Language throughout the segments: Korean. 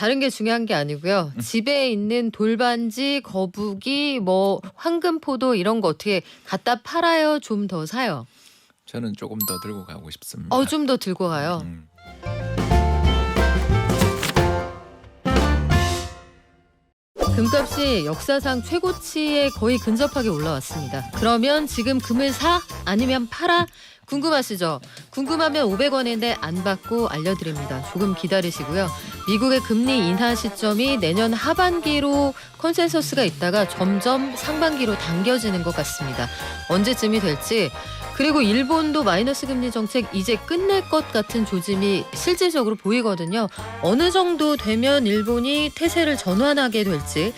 다른 게 중요한 게 아니고요. 집에 있는 돌반지, 거북이, 뭐 황금포도 이런 거 어떻게 갖다 팔아요? 좀 더 사요? 저는 조금 더 들고 가고 싶습니다. 좀 더 들고 가요. 음. 금값이 역사상 최고치에 거의 근접하게 올라왔습니다. 그러면 지금 금을 사? 아니면 팔아? 궁금하시죠? 궁금하면 500원인데 안 받고 알려드립니다. 조금 기다리시고요. 미국의 금리 인하 시점이 내년 하반기로 컨센서스가 있다가 점점 상반기로 당겨지는 것 같습니다. 언제쯤이 될지, 그리고 일본도 마이너스 금리 정책 이제 끝낼 것 같은 조짐이 실질적으로 보이거든요. 어느 정도 되면 일본이 태세를 전환하게 될지,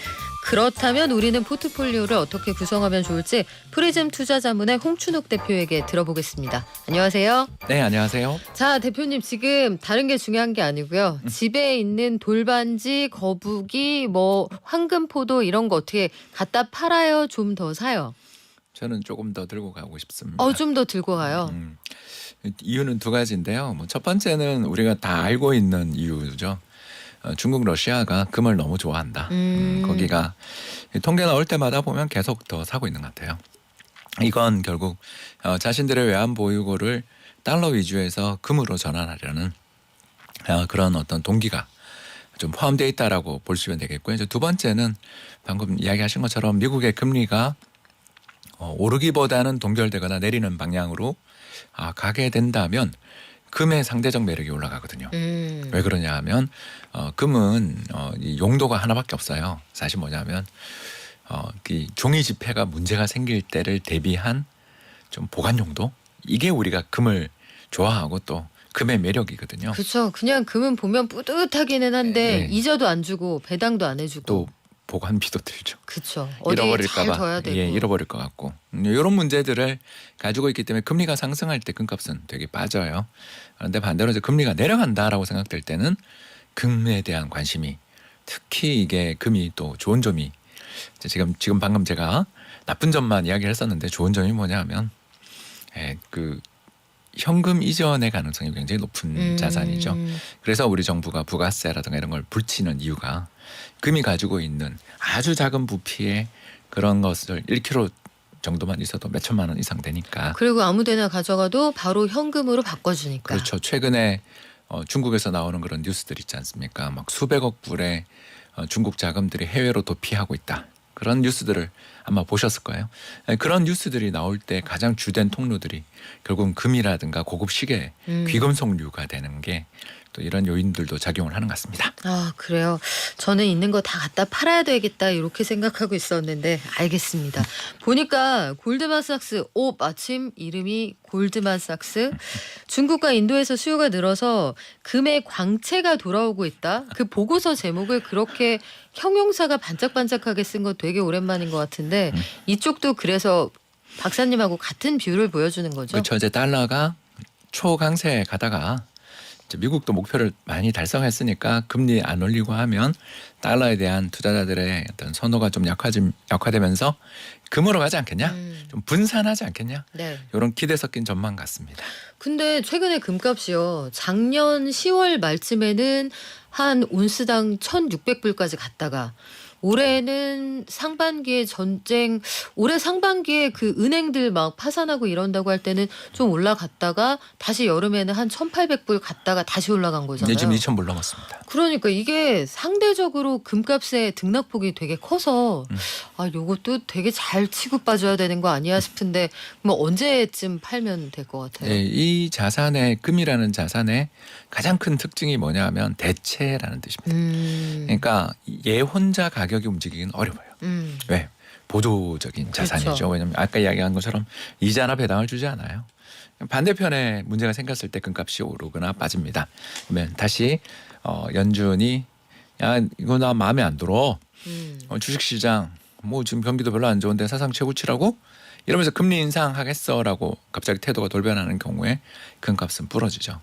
그렇다면 우리는 포트폴리오를 어떻게 구성하면 좋을지 프리즘 투자자문의 홍춘욱 대표에게 들어보겠습니다. 안녕하세요. 네, 안녕하세요. 자, 대표님, 지금 다른 게 중요한 게 아니고요. 집에 있는 돌반지, 거북이, 뭐 황금포도 이런 거 어떻게 갖다 팔아요? 좀 더 사요? 저는 조금 더 들고 가고 싶습니다. 좀 더 들고 가요. 이유는 두 가지인데요. 첫 번째는 우리가 다 알고 있는 이유죠. 중국 러시아가 금을 너무 좋아한다. 거기가 통계 나올 때마다 보면 계속 더 사고 있는 것 같아요. 이건 결국 자신들의 외환 보유고를 달러 위주에서 금으로 전환하려는 그런 어떤 동기가 좀 포함되어 있다라고 볼 수 있면 되겠고요. 이제 두 번째는 방금 이야기하신 것처럼 미국의 금리가 오르기보다는 동결되거나 내리는 방향으로 가게 된다면 금의 상대적 매력이 올라가거든요. 왜 그러냐 하면 금은 이 용도가 하나밖에 없어요. 사실 뭐냐면 이 종이 지폐가 문제가 생길 때를 대비한 좀 보관 용도, 이게 우리가 금을 좋아하고 또 금의 매력이거든요. 그렇죠. 그냥 금은 보면 뿌듯하기는 한데 네. 이자도 안 주고 배당도 안 해주고. 또 보관비도 들죠. 그렇죠. 어디에 잘 잃어버릴까봐. 둬야 되고. 예, 잃어버릴 것 같고. 이런 문제들을 가지고 있기 때문에 금리가 상승할 때 금값은 되게 빠져요. 그런데 반대로 이제 금리가 내려간다라고 생각될 때는 금에 대한 관심이, 특히 이게 금이 또 좋은 점이, 지금 방금 제가 나쁜 점만 이야기를 했었는데 좋은 점이 뭐냐면 그 현금 이전의 가능성이 굉장히 높은 자산이죠. 그래서 우리 정부가 부가세라든가 이런 걸 붙이는 이유가 금이 가지고 있는 아주 작은 부피의 그런 것을 1kg 정도만 있어도 몇 천만 원 이상 되니까. 그리고 아무데나 가져가도 바로 현금으로 바꿔주니까. 그렇죠. 최근에 중국에서 나오는 그런 뉴스들 있지 않습니까? 막 수백억 불의 중국 자금들이 해외로 도피하고 있다. 그런 뉴스들을 아마 보셨을 거예요. 그런 뉴스들이 나올 때 가장 주된 통로들이 결국은 금이라든가 고급 시계, 귀금속류가 되는 게 또 이런 요인들도 작용을 하는 것 같습니다. 그래요. 저는 있는 거 다 갖다 팔아야 되겠다 이렇게 생각하고 있었는데 알겠습니다. 보니까 골드만삭스, 마침 이름이 골드만삭스. 중국과 인도에서 수요가 늘어서 금의 광채가 돌아오고 있다. 그 보고서 제목을 그렇게 형용사가 반짝반짝하게 쓴 거 되게 오랜만인 것 같은데 이쪽도 그래서 박사님하고 같은 뷰를 보여주는 거죠? 그렇죠. 이제 달러가 초강세에 가다가 이제 미국도 목표를 많이 달성했으니까 금리 안 올리고 하면 달러에 대한 투자자들의 어떤 선호가 좀 약화되면서 금으로 가지 않겠냐? 좀 분산하지 않겠냐? 네. 이런 기대 섞인 전망 같습니다. 근데 최근에 금값이요. 작년 10월 말쯤에는 한 온스당 1,600불까지 갔다가 올해는 상반기에 올해 상반기에 그 은행들 막 파산하고 이런다고 할 때는 좀 올라갔다가 다시 여름에는 한 1,800불 갔다가 다시 올라간 거잖아요. 네, 지금 2,000불 넘었습니다. 그러니까 이게 상대적으로 금값의 등락폭이 되게 커서 요것도 되게 잘 치고 빠져야 되는 거 아니야 싶은데 뭐 언제쯤 팔면 될 것 같아요? 네, 이 자산의 금이라는 자산의 가장 큰 특징이 뭐냐 하면 대체라는 뜻입니다. 그러니까 얘 혼자 가격이 움직이기는 어려워요. 왜? 보조적인 자산이죠. 그렇죠. 왜냐하면 아까 이야기한 것처럼 이자나 배당을 주지 않아요. 반대편에 문제가 생겼을 때 금값이 오르거나 빠집니다. 그러면 다시 연준이 야 이거 나 마음에 안 들어. 주식시장 뭐 지금 경기도 별로 안 좋은데 사상 최고치라고? 이러면서 금리 인상하겠어라고 갑자기 태도가 돌변하는 경우에 금값은 부러지죠.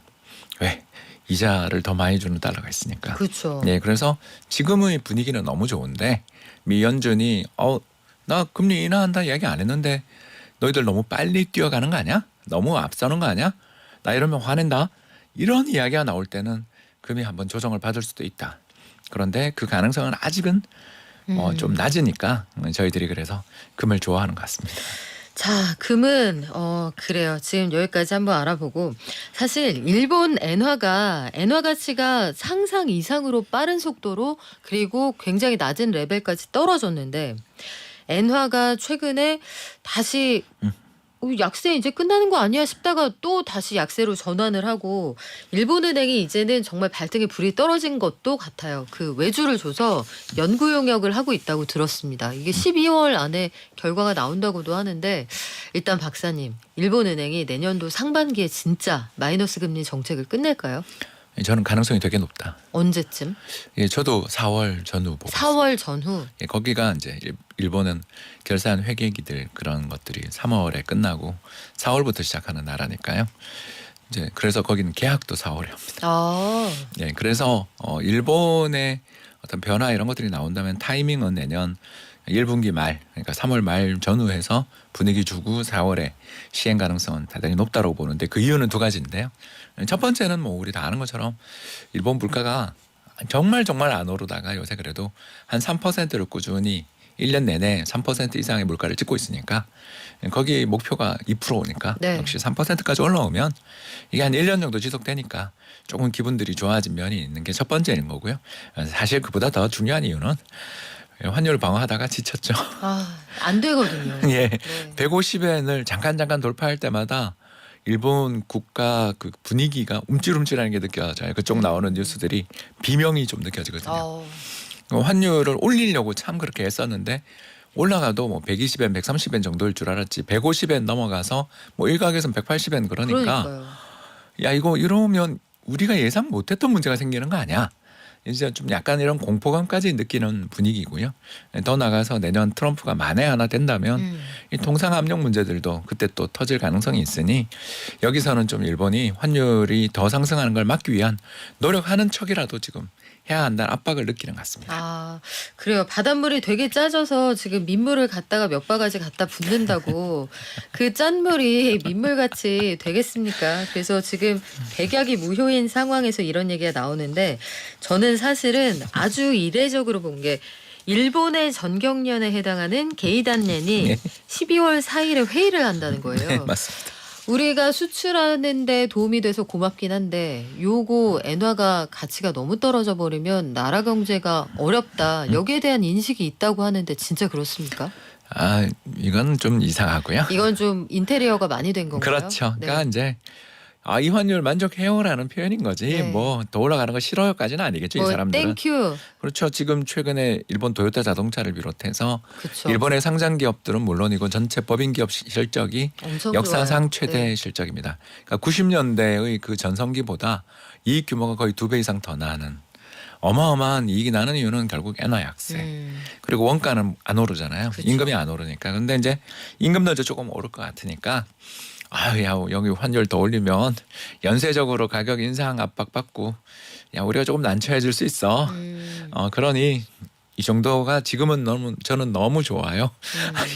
왜? 이자를 더 많이 주는 달러가 있으니까. 그렇죠. 네, 그래서 지금의 분위기는 너무 좋은데 미 연준이 나 금리 인하한다 이야기 안 했는데 너희들 너무 빨리 뛰어가는 거 아니야? 너무 앞서는 거 아니야? 나 이러면 화낸다. 이런 이야기가 나올 때는 금이 한번 조정을 받을 수도 있다. 그런데 그 가능성은 아직은 좀 낮으니까 저희들이 그래서 금을 좋아하는 것 같습니다. 자, 금은 그래요. 지금 여기까지 한번 알아보고 사실 일본 엔화 가치가 상상 이상으로 빠른 속도로 그리고 굉장히 낮은 레벨까지 떨어졌는데 엔화가 최근에 다시 약세 이제 끝나는 거 아니야 싶다가 또 다시 약세로 전환을 하고 일본은행이 이제는 정말 발등에 불이 떨어진 것도 같아요. 그 외주를 줘서 연구 용역을 하고 있다고 들었습니다. 이게 12월 안에 결과가 나온다고도 하는데 일단 박사님, 일본은행이 내년도 상반기에 진짜 마이너스 금리 정책을 끝낼까요? 저는 가능성이 되게 높다. 언제쯤? 예, 저도 4월 전후 보고 4월 전후. 예, 거기가 이제 일본은 결산 회계기들 그런 것들이 3월에 끝나고 4월부터 시작하는 나라니까요. 이제 그래서 거기는 계약도 4월에 합니다. 아, 예, 그래서 일본의 어떤 변화 이런 것들이 나온다면 타이밍은 내년 1분기 말, 그러니까 3월 말 전후해서 분위기 주고 4월에 시행 가능성은 대단히 높다고 보는데 그 이유는 두 가지인데요. 첫 번째는 뭐 우리 다 아는 것처럼 일본 물가가 정말 안 오르다가 요새 그래도 한 3%를 꾸준히 1년 내내 3% 이상의 물가를 찍고 있으니까 거기 목표가 2%니까 네. 역시 3%까지 올라오면 이게 한 1년 정도 지속되니까 조금 기분들이 좋아진 면이 있는 게 첫 번째인 거고요. 사실 그보다 더 중요한 이유는 환율 방어하다가 지쳤죠. 아, 안 되거든요. 예, 네. 150엔을 잠깐 돌파할 때마다 일본 국가 그 분위기가 움찔움찔하는 게 느껴져요. 그쪽 나오는 뉴스들이 비명이 좀 느껴지거든요. 환율을 올리려고 참 그렇게 애썼는데 올라가도 뭐 120엔, 130엔 정도일 줄 알았지 150엔 넘어가서 뭐 일각에서는 180엔 그러니까 그러니까요. 야 이거 이러면 우리가 예상 못했던 문제가 생기는 거 아니야? 이제 좀 약간 이런 공포감까지 느끼는 분위기고요. 더 나가서 내년 트럼프가 만에 하나 된다면 이 통상압력 문제들도 그때 또 터질 가능성이 있으니 여기서는 좀 일본이 환율이 더 상승하는 걸 막기 위한 노력하는 척이라도 지금 해야 한다는 압박을 느끼는 것 같습니다. 아, 그래요. 바닷물이 되게 짜져서 지금 민물을 갖다가 몇 바가지 갖다 붓는다고 그 짠물이 민물같이 되겠습니까? 그래서 지금 백약이 무효인 상황에서 이런 얘기가 나오는데 저는 사실은 아주 이례적으로 본 게 일본의 전경련에 해당하는 게이단렌이 네. 12월 4일에 회의를 한다는 거예요. 네, 맞습니다. 우리가 수출하는 데 도움이 돼서 고맙긴 한데 요거 엔화가 가치가 너무 떨어져 버리면 나라 경제가 어렵다. 여기에 대한 인식이 있다고 하는데 진짜 그렇습니까? 아 이건 좀 이상하고요. 이건 좀 인테리어가 많이 된 건가요? 그렇죠. 네. 그러니까 이제 이 환율 만족해요라는 표현인 거지. 네. 뭐 더 올라가는 거 싫어요까지는 아니겠죠. 이 뭐 사람들은. 땡큐. 그렇죠. 지금 최근에 일본 도요타 자동차를 비롯해서 그렇죠. 일본의 상장 기업들은 물론이고 전체 법인 기업 실적이 엄청 역사상 좋아요. 최대 네. 실적입니다. 그러니까 90년대의 그 전성기보다 이익 규모가 거의 2배 이상 더 나는 어마어마한 이익이 나는 이유는 결국 엔화 약세. 그리고 원가는 안 오르잖아요. 그렇죠. 임금이 안 오르니까. 그런데 이제 임금도 이제 조금 오를 것 같으니까 야 여기 환율 더 올리면 연쇄적으로 가격 인상 압박 받고 야 우리가 조금 난처해질 수 있어. 그러니 이 정도가 지금은 저는 너무 좋아요.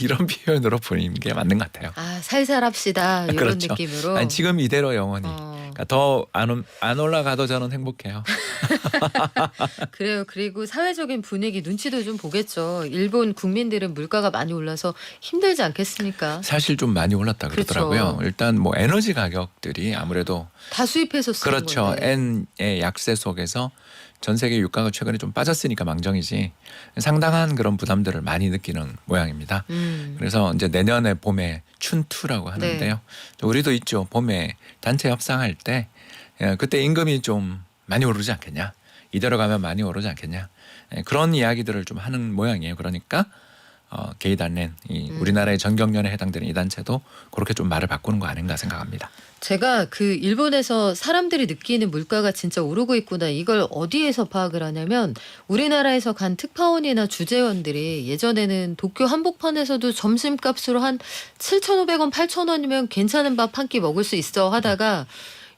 이런 표현으로 보이는 게 맞는 것 같아요. 아, 살살 합시다. 이런 그렇죠. 느낌으로. 아니, 지금 이대로 영원히. 그러니까 더 안 올라가도 저는 행복해요. 그래요. 그리고 사회적인 분위기 눈치도 좀 보겠죠. 일본 국민들은 물가가 많이 올라서 힘들지 않겠습니까? 사실 좀 많이 올랐다 그렇죠. 그러더라고요. 일단 뭐 에너지 가격들이 아무래도 다 수입해서 쓰는 그렇죠. 건데. 엔의 약세 속에서 전 세계 유가가 최근에 좀 빠졌으니까 망정이지 상당한 그런 부담들을 많이 느끼는 모양입니다. 그래서 이제 내년에 봄에 춘투라고 하는데요. 네. 우리도 있죠. 봄에 단체 협상할 때 그때 임금이 좀 많이 오르지 않겠냐. 이대로 가면 많이 오르지 않겠냐. 그런 이야기들을 좀 하는 모양이에요. 그러니까 게이단렌 우리나라의 전경련에 해당되는 이 단체도 그렇게 좀 말을 바꾸는 거 아닌가 생각합니다. 제가 그 일본에서 사람들이 느끼는 물가가 진짜 오르고 있구나 이걸 어디에서 파악을 하냐면 우리나라에서 간 특파원이나 주재원들이 예전에는 도쿄 한복판에서도 점심값으로 한 7,500원, 8,000원이면 괜찮은 밥 한 끼 먹을 수 있어 하다가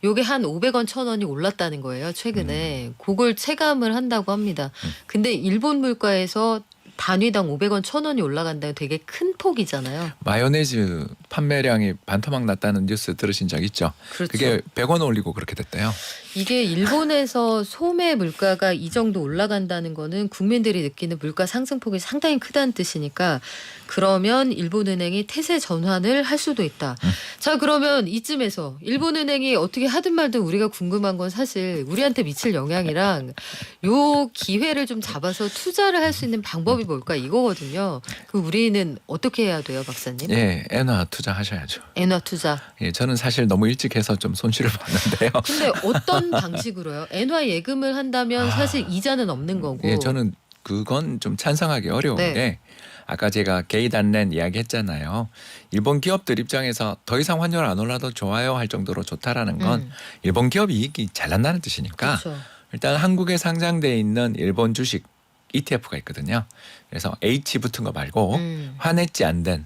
요게 한 500원, 1,000원이 올랐다는 거예요. 최근에. 그걸 체감을 한다고 합니다. 근데 일본 물가에서 단위당 500원, 1,000원이 올라간다는 되게 큰 폭이잖아요. 마요네즈 판매량이 반토막 났다는 뉴스 들으신 적 있죠? 그렇죠. 그게 100원 올리고 그렇게 됐대요. 이게 일본에서 소매 물가가 이 정도 올라간다는 거는 국민들이 느끼는 물가 상승폭이 상당히 크다는 뜻이니까 그러면 일본은행이 태세 전환을 할 수도 있다. 자, 그러면 이쯤에서 일본은행이 어떻게 하든 말든 우리가 궁금한 건 사실 우리한테 미칠 영향이랑 요 기회를 좀 잡아서 투자를 할 수 있는 방법이 뭘까 이거거든요. 그 우리는 어떻게 해야 돼요, 박사님? 예, 엔화 투자하셔야죠. 엔화 투자. 예, 저는 사실 너무 일찍 해서 좀 손실을 봤는데요. 근데 어떤 방식으로요? 엔화 예금을 한다면 사실 이자는 없는 거고. 예, 저는 그건 좀 찬성하기 어려운데 네. 아까 제가 게이단렌 이야기했잖아요. 일본 기업들 입장에서 더 이상 환율 안 올라도 좋아요 할 정도로 좋다라는 건 일본 기업 이익이 잘 난다는 뜻이니까 그렇죠. 일단 한국에 상장돼 있는 일본 주식 ETF가 있거든요. 그래서 H 붙은 거 말고 환해지 안 된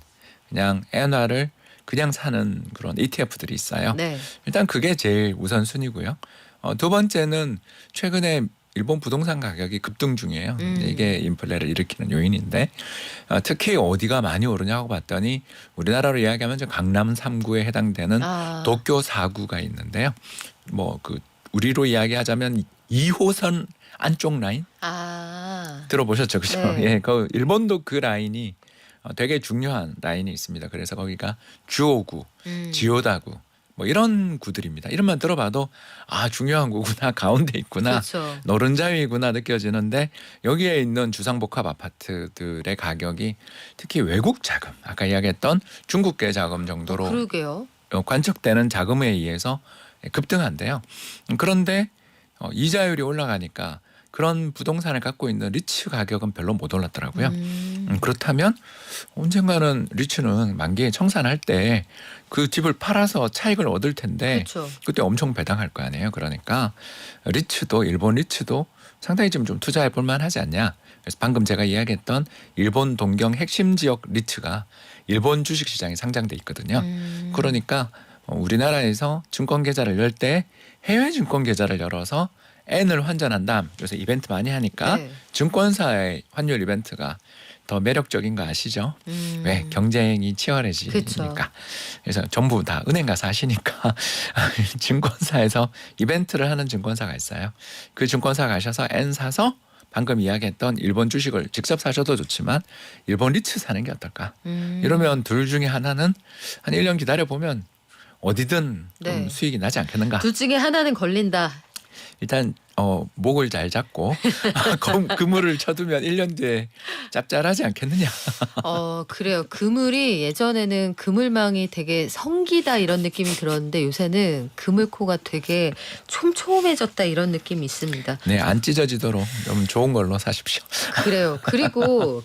그냥 엔화를 그냥 사는 그런 ETF들이 있어요. 네. 일단 그게 제일 우선순위고요. 두 번째는 최근에 일본 부동산 가격이 급등 중이에요. 이게 인플레를 일으키는 요인인데 특히 어디가 많이 오르냐고 봤더니 우리나라로 이야기하면 강남 3구에 해당되는 도쿄 4구가 있는데요. 뭐 그 우리로 이야기하자면 2호선 안쪽 라인 들어보셨죠, 그죠? 네. 예, 그 일본도 그 라인이 되게 중요한 라인이 있습니다. 그래서 거기가 주오구, 지오다구 뭐 이런 구들입니다. 이름만 들어봐도 아 중요한 구구나 가운데 있구나 그렇죠. 노른자위구나 느껴지는데 여기에 있는 주상복합 아파트들의 가격이 특히 외국 자금 아까 이야기했던 중국계 자금 정도로 그러게요. 관측되는 자금에 의해서 급등한대요. 그런데 이자율이 올라가니까 그런 부동산을 갖고 있는 리츠 가격은 별로 못 올랐더라고요. 그렇다면 언젠가는 리츠는 만기에 청산할 때 그 집을 팔아서 차익을 얻을 텐데 그렇죠. 그때 엄청 배당할 거 아니에요. 그러니까 리츠도 일본 리츠도 상당히 좀 투자해 볼 만하지 않냐. 그래서 방금 제가 이야기했던 일본 동경 핵심 지역 리츠가 일본 주식시장에 상장돼 있거든요. 그러니까 우리나라에서 증권 계좌를 열 때 해외 증권 계좌를 열어서 N을 환전한 다음 요새 이벤트 많이 하니까 네. 증권사의 환율 이벤트가 더 매력적인 거 아시죠? 왜 경쟁이 치열해지니까. 그쵸. 그래서 전부 다 은행 가서 하시니까 증권사에서 이벤트를 하는 증권사가 있어요. 그 증권사 가셔서 N 사서 방금 이야기했던 일본 주식을 직접 사셔도 좋지만 일본 리츠 사는 게 어떨까? 이러면 둘 중에 하나는 한 1년 기다려보면 어디든 좀 네. 수익이 나지 않겠는가? 둘 중에 하나는 걸린다. 일단 목을 잘 잡고 그물을 쳐두면 1년 뒤에 짭짤하지 않겠느냐. 그래요. 그물이 예전에는 그물망이 되게 성기다 이런 느낌이 들었는데 요새는 그물코가 되게 촘촘해졌다 이런 느낌이 있습니다. 네, 안 찢어지도록 좀 좋은 걸로 사십시오. 그래요. 그리고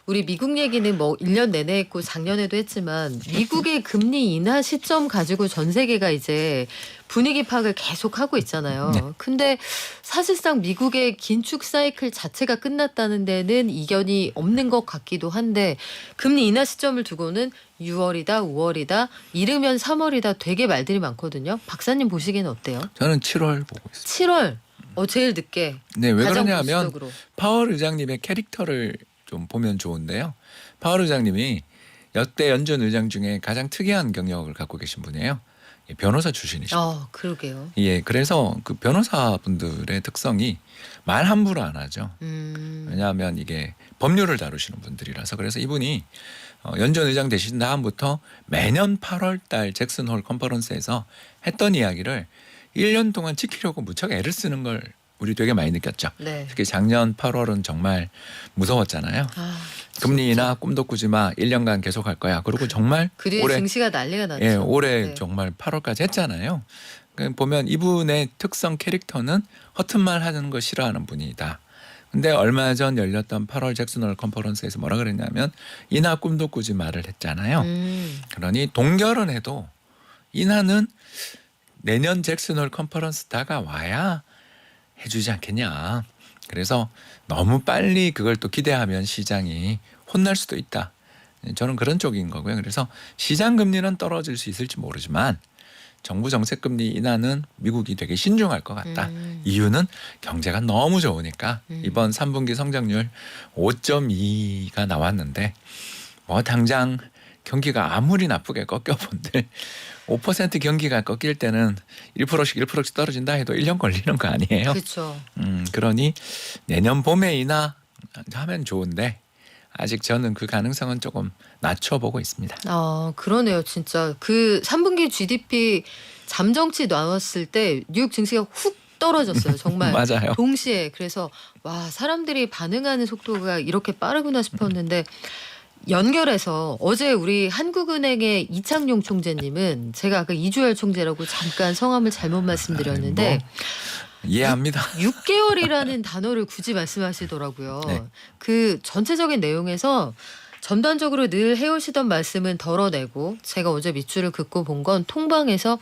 우리 미국 얘기는 뭐 1년 내내 했고 작년에도 했지만 미국의 금리 인하 시점 가지고 전 세계가 이제 분위기 파악을 계속 하고 있잖아요. 네. 근데 사실상 미국의 긴축 사이클 자체가 끝났다는 데는 이견이 없는 것 같기도 한데 금리 인하 시점을 두고는 6월이다, 5월이다, 이르면 3월이다 되게 말들이 많거든요. 박사님 보시기에는 어때요? 저는 7월 보고 있습니다. 7월. 제일 늦게. 네, 왜 가장 그러냐면 보수적으로. 파월 의장님의 캐릭터를 좀 보면 좋은데요. 파월 의장님이 역대 연준 의장 중에 가장 특이한 경력을 갖고 계신 분이에요. 변호사 출신이십니다. 그러게요. 예, 그래서 그 변호사분들의 특성이 말 함부로 안 하죠. 왜냐하면 이게 법률을 다루시는 분들이라서 그래서 이분이 연준 의장 되신 다음부터 매년 8월 달 잭슨홀 컨퍼런스에서 했던 이야기를 1년 동안 지키려고 무척 애를 쓰는 걸 우리 되게 많이 느꼈죠. 네. 특히 작년 8월은 정말 무서웠잖아요. 금리 인하 꿈도 꾸지 마. 1년간 계속할 거야. 그리고 정말 그 뒤에 증시가 난리가 났죠. 예, 올해 네. 정말 8월까지 했잖아요. 보면 이분의 특성 캐릭터는 허튼 말 하는 거 싫어하는 분이다. 근데 얼마 전 열렸던 8월 잭슨홀 컨퍼런스에서 뭐라 그랬냐면 인하 꿈도 꾸지 말을 했잖아요. 그러니 동결은 해도 인하는 내년 잭슨홀 컨퍼런스 다가와야 해주지 않겠냐. 그래서 너무 빨리 그걸 또 기대하면 시장이 혼날 수도 있다. 저는 그런 쪽인 거고요. 그래서 시장 금리는 떨어질 수 있을지 모르지만 정부 정책 금리 인하는 미국이 되게 신중할 것 같다. 이유는 경제가 너무 좋으니까 이번 3분기 성장률 5.2가 나왔는데 뭐 당장 경기가 아무리 나쁘게 꺾여본들 5% 경기가 꺾일 때는 1%씩 떨어진다 해도 1년 걸리는 거 아니에요. 그렇죠. 그러니 내년 봄에 인하하면 좋은데 아직 저는 그 가능성은 조금 낮춰보고 있습니다. 그러네요. 진짜 그 3분기 GDP 잠정치 나왔을 때 뉴욕 증시가 훅 떨어졌어요. 정말 맞아요. 동시에. 그래서 와, 사람들이 반응하는 속도가 이렇게 빠르구나 싶었는데 연결해서 어제 우리 한국은행의 이창용 총재님은 제가 아까 이주열 총재라고 잠깐 성함을 잘못 말씀드렸는데 이해합니다. 6개월이라는 단어를 굳이 말씀하시더라고요. 네. 그 전체적인 내용에서 전반적으로 늘 해오시던 말씀은 덜어내고 제가 어제 밑줄을 긋고 본 건 통방에서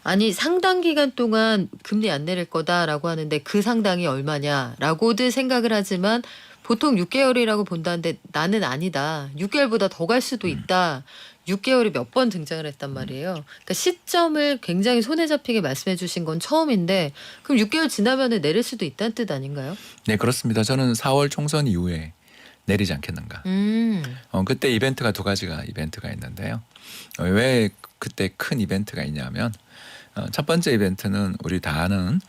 아니 상당 기간 동안 금리 안 내릴 거다라고 하는데 그 상당이 얼마냐라고들 생각을 하지만 보통 6개월이라고 본다는데 나는 아니다. 6개월보다 더 갈 수도 있다. 6개월이 몇 번 등장을 했단 말이에요. 그러니까 시점을 굉장히 손에 잡히게 말씀해 주신 건 처음인데 그럼 6개월 지나면 내릴 수도 있다는 뜻 아닌가요? 네, 그렇습니다. 저는 4월 총선 이후에 내리지 않겠는가. 그때 이벤트가 두 가지가 이벤트가 있는데요. 왜 그때 큰 이벤트가 있냐면 첫 번째 이벤트는 우리 다 아는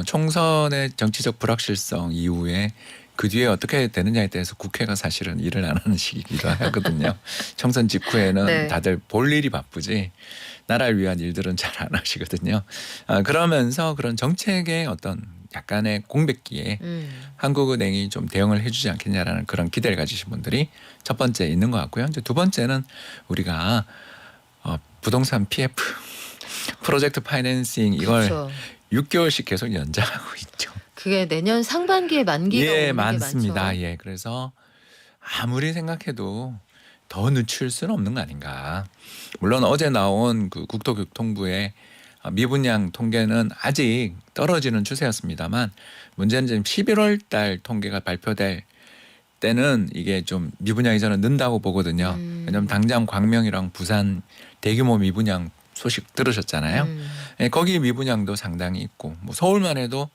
총선의 정치적 불확실성 이후에 그 뒤에 어떻게 되느냐에 대해서 국회가 사실은 일을 안 하는 시기이기도 하거든요. 총선 직후에는 네. 다들 볼 일이 바쁘지 나라를 위한 일들은 잘 안 하시거든요. 그러면서 그런 정책의 어떤 약간의 공백기에 한국은행이 좀 대응을 해주지 않겠냐라는 그런 기대를 가지신 분들이 첫 번째 있는 것 같고요. 이제 두 번째는 우리가 부동산 PF 프로젝트 파이낸싱 이걸 그렇죠. 6개월씩 계속 연장하고 있죠. 그게 내년 상반기에 만기가 예, 오는 많습니다. 게 많죠. 예, 그래서 아무리 생각해도 더 늦출 수는 없는 거 아닌가. 물론 어제 나온 그 국토교통부의 미분양 통계는 아직 떨어지는 추세였습니다만 문제는 지금 11월 달 통계가 발표될 때는 이게 좀 미분양이 저는 는다고 보거든요. 왜냐하면 당장 광명이랑 부산 대규모 미분양 소식 들으셨잖아요. 예, 거기 미분양도 상당히 있고 뭐 서울만 해도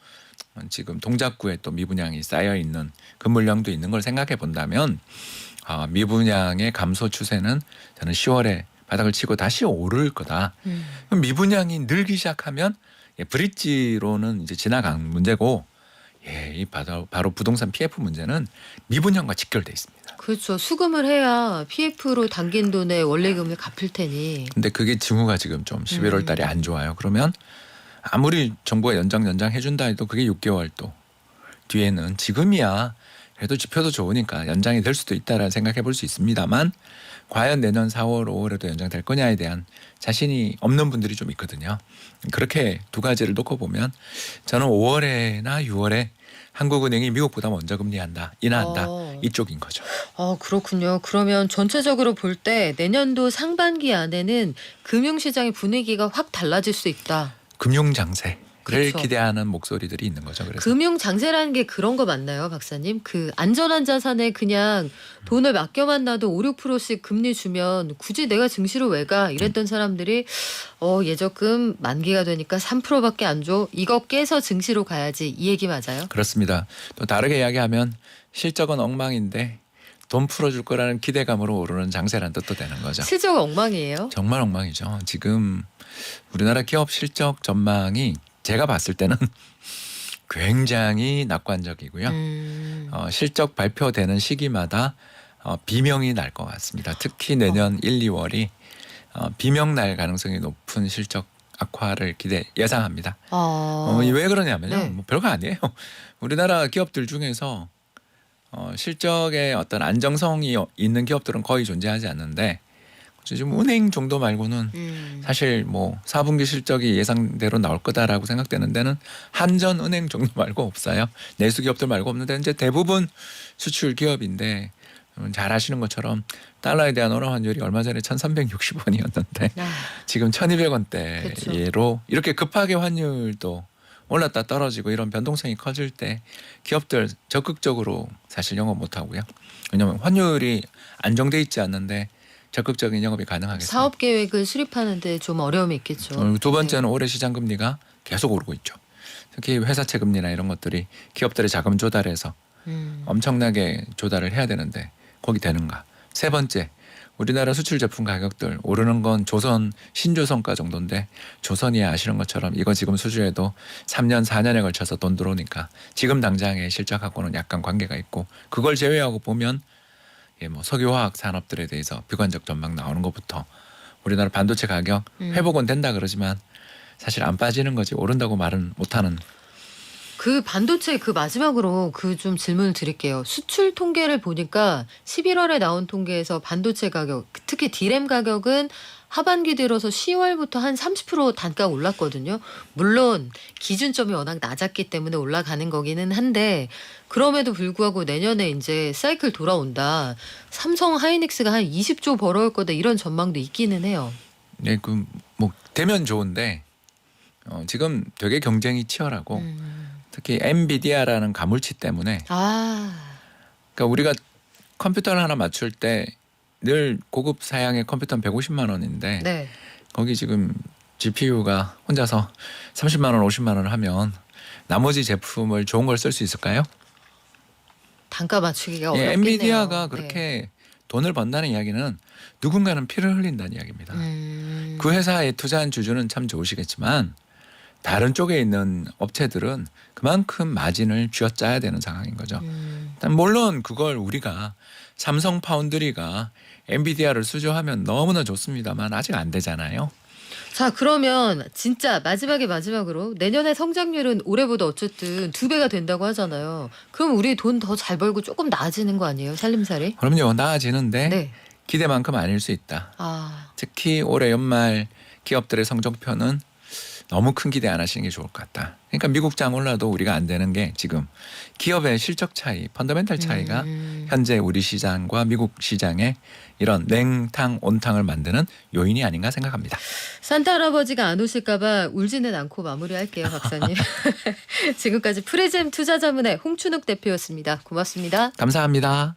지금 동작구에 또 미분양이 쌓여 있는 건물량도 있는 걸 생각해 본다면 미분양의 감소 추세는 저는 10월에 바닥을 치고 다시 오를 거다. 그럼 미분양이 늘기 시작하면 브릿지로는 이제 지나간 문제고 이 바로 부동산 PF 문제는 미분양과 직결돼 있습니다. 그렇죠. 수금을 해야 PF로 담긴 돈의 원리금을 갚을 테니. 근데 그게 징후가 지금 좀 11월 달에 안 좋아요. 그러면 아무리 정부가 연장 해준다 해도 그게 6개월 또 뒤에는 지금이야 그래도 지표도 좋으니까 연장이 될 수도 있다라는 생각해 볼 수 있습니다만 과연 내년 4월, 5월에도 연장될 거냐에 대한 자신이 없는 분들이 좀 있거든요. 그렇게 두 가지를 놓고 보면 저는 5월에나 6월에 한국은행이 미국보다 먼저 인하한다 이쪽인 거죠. 그렇군요. 그러면 전체적으로 볼 때 내년도 상반기 안에는 금융시장의 분위기가 확 달라질 수 있다. 금융 장세를 그렇죠. 기대하는 목소리들이 있는 거죠. 그래서 금융 장세라는 게 그런 거 맞나요, 박사님? 그 안전한 자산에 그냥 돈을 맡겨만 놔도 5, 6%씩 금리 주면 굳이 내가 증시로 왜 가? 이랬던 사람들이 예적금 만기가 되니까 3%밖에 안 줘. 이거 깨서 증시로 가야지. 이 얘기 맞아요? 그렇습니다. 또 다르게 이야기하면 실적은 엉망인데 돈 풀어줄 거라는 기대감으로 오르는 장세라는 뜻도 되는 거죠. 실적 엉망이에요? 정말 엉망이죠. 지금 우리나라 기업 실적 전망이 제가 봤을 때는 굉장히 낙관적이고요. 실적 발표되는 시기마다 비명이 날 것 같습니다. 특히 내년 1, 2월이 비명 날 가능성이 높은 실적 악화를 예상합니다. 왜 그러냐면요. 네. 뭐 별거 아니에요. 우리나라 기업들 중에서 실적에 어떤 안정성이 있는 기업들은 거의 존재하지 않는데 지금 은행 정도 말고는 사실 뭐 4분기 실적이 예상대로 나올 거다라고 생각되는 데는 한전은행 정도 말고 없어요. 내수 기업들 말고 없는데 이제 대부분 수출 기업인데 잘 아시는 것처럼 달러에 대한 원화 환율이 얼마 전에 1,360원이었는데 지금 1,200원대로 이렇게 급하게 환율도 올랐다 떨어지고 이런 변동성이 커질 때 기업들 적극적으로 사실 영업 못 하고요. 왜냐하면 환율이 안정돼 있지 않는데 적극적인 영업이 가능하겠습니다. 사업 계획을 수립하는데 좀 어려움이 있겠죠. 두 번째는 올해 시장 금리가 계속 오르고 있죠. 특히 회사채 금리나 이런 것들이 기업들의 자금 조달해서 엄청나게 조달을 해야 되는데 거기 되는가. 세 번째, 우리나라 수출 제품 가격들 오르는 건 신조선가 정도인데 조선이 아시는 것처럼 이거 지금 수주해도 3년 4년에 걸쳐서 돈 들어오니까 지금 당장의 실적하고는 약간 관계가 있고 그걸 제외하고 보면 뭐 석유화학 산업들에 대해서 비관적 전망 나오는 것부터 우리나라 반도체 가격 회복은 된다 그러지만 사실 안 빠지는 거지 오른다고 말은 못하는. 그 반도체 그 마지막으로 그 좀 질문을 드릴게요. 수출 통계를 보니까 11월에 나온 통계에서 반도체 가격, 특히 디램 가격은 하반기 들어서 10월부터 한 30% 단가가 올랐거든요. 물론 기준점이 워낙 낮았기 때문에 올라가는 거기는 한데 그럼에도 불구하고 내년에 이제 사이클 돌아온다. 삼성 하이닉스가 한 20조 벌어올 거다 이런 전망도 있기는 해요. 네, 그 뭐 되면 좋은데 지금 되게 경쟁이 치열하고 특히 엔비디아라는 가물치 때문에 그러니까 우리가 컴퓨터를 하나 맞출 때 늘 고급 사양의 컴퓨터는 150만 원인데 네. 거기 지금 GPU가 혼자서 30만 원, 50만 원을 하면 나머지 제품을 좋은 걸 쓸 수 있을까요? 단가 맞추기가 어렵겠네요. 엔비디아가 그렇게 돈을 번다는 이야기는 누군가는 피를 흘린다는 이야기입니다. 그 회사에 투자한 주주는 참 좋으시겠지만 다른 쪽에 있는 업체들은 그만큼 마진을 쥐어짜야 되는 상황인 거죠. 물론 그걸 우리가 삼성 파운드리가 엔비디아를 수주하면 너무나 좋습니다만 아직 안 되잖아요. 자, 그러면 진짜 마지막으로 내년에 성장률은 올해보다 어쨌든 2배가 된다고 하잖아요. 그럼 우리 돈 더 잘 벌고 조금 나아지는 거 아니에요? 살림살이? 그럼요. 나아지는데 네. 기대만큼 아닐 수 있다. 특히 올해 연말 기업들의 성적표는 너무 큰 기대 안 하시는 게 좋을 것 같다. 그러니까 미국장 올라도 우리가 안 되는 게 지금 기업의 실적 차이, 펀더멘탈 차이가 현재 우리 시장과 미국 시장의 이런 냉탕, 온탕을 만드는 요인이 아닌가 생각합니다. 산타 할아버지가 안 오실까 봐 울지는 않고 마무리할게요, 박사님. 지금까지 프리즘 투자자문의 홍춘욱 대표였습니다. 고맙습니다. 감사합니다.